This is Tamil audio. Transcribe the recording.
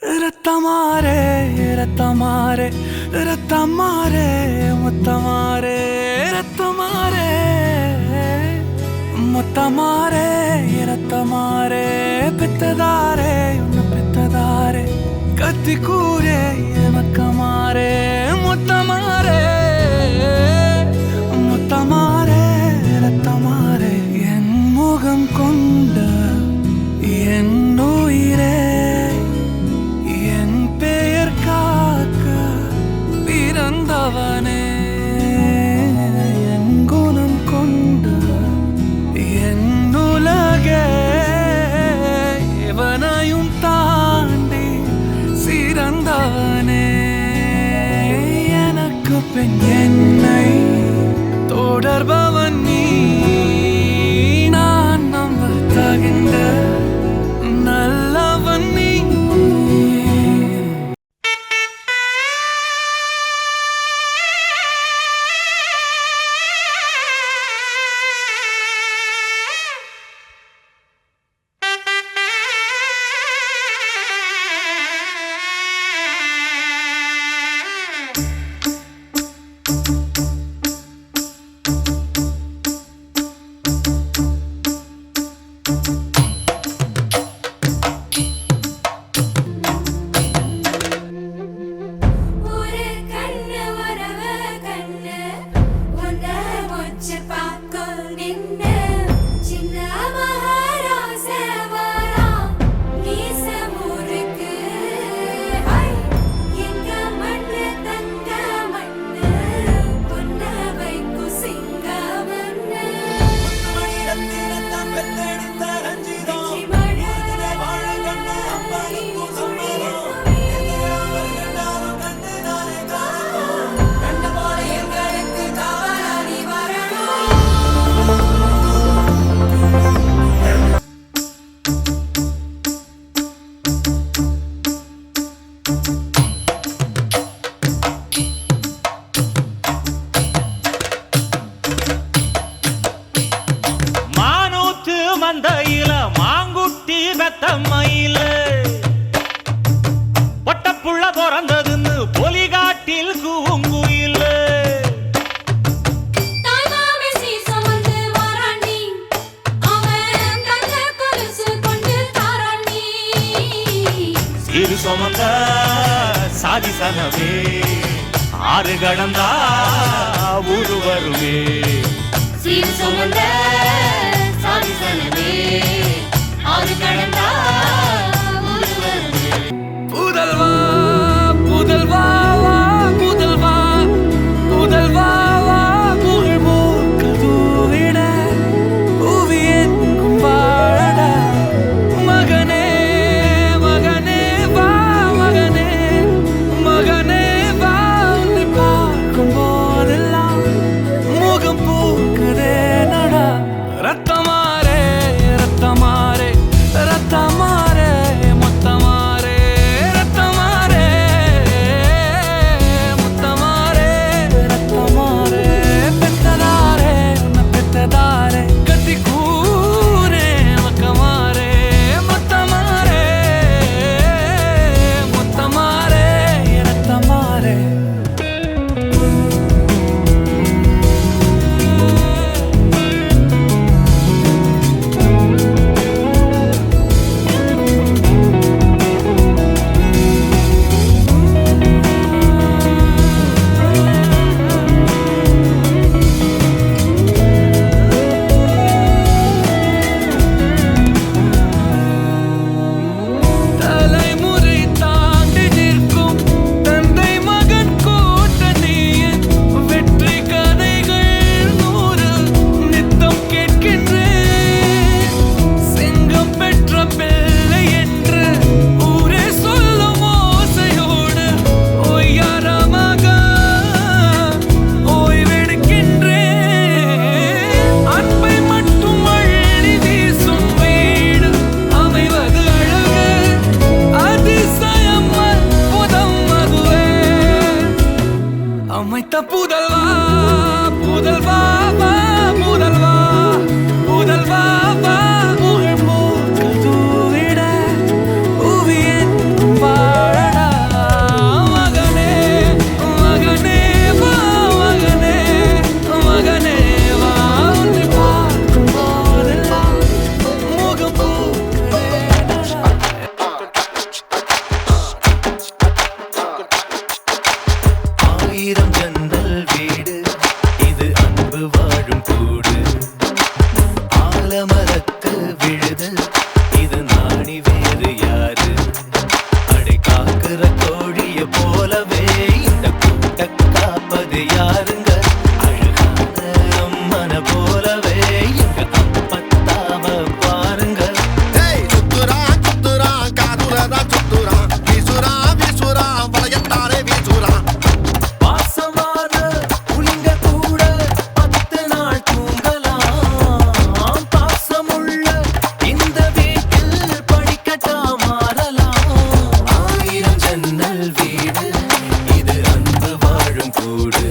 ரத்தமாரே ரத்தமாரே ரத்தமாரே முத்தமாரே ரத்தமாரே முத்தமாரே ரத்தமாரே பெத்ததாரே உன்னை பெத்ததாரே கத்தி கூரே மக்கமாரே முத்தமாரே முத்தமாரே ரத்தமாரே என் முகம் கொண்ட என் உயிரே பிறந்தவனே என் குணம் கொண்டு என் உலகே எவனையும் தாண்டி சிறந்தவனே எனக்கு பின் என்னை தொடர்பவன் நீ நான் நம்ப தகின்ற நல்லவன் நீ மந்தையில மாங்குட்டி வெத்தம்மையில பொட்டப்புள்ள பிறந்ததுன்னு பொலிகாட்டில் கூங்குயில சீரு சுமந்த சாதிசனவே ஆறு கடந்தா ஊரு வருவே சீரு சுமந்த புதல்வா புதல்வா புதல்வா புதல்வா புகழ் மூக்கதூவிட புவியன் வாழட மகனே மகனே வா மகனே மகனே வா உன்னை பார்க்கும் போதெல்லாம் முகம் பூக்குதே நடா ஆலமரத்து விழுது இது நாணி வேறு யாரு அடை காக்குற கோழிய போலவே இந்த கூட்ட காப்பது யாருங்க அழகான அம்மன போலவே எங்க அப்பத்தாவ பாருங்க சுத்துறான் சுத்துறான் காதுலதான் சுத்துறான் வீசுறான் வீசுறான் வளையத்தாலே வீசுறான் பாசமான புலிங்க கூட 10 நாள் தூங்கலாம் பாசமுள்ள இந்த வீட்டில் படிக்கட்டா மாறலாம் 1000 ஜன்னல் வீடு இது அன்பு வாழும் கூடு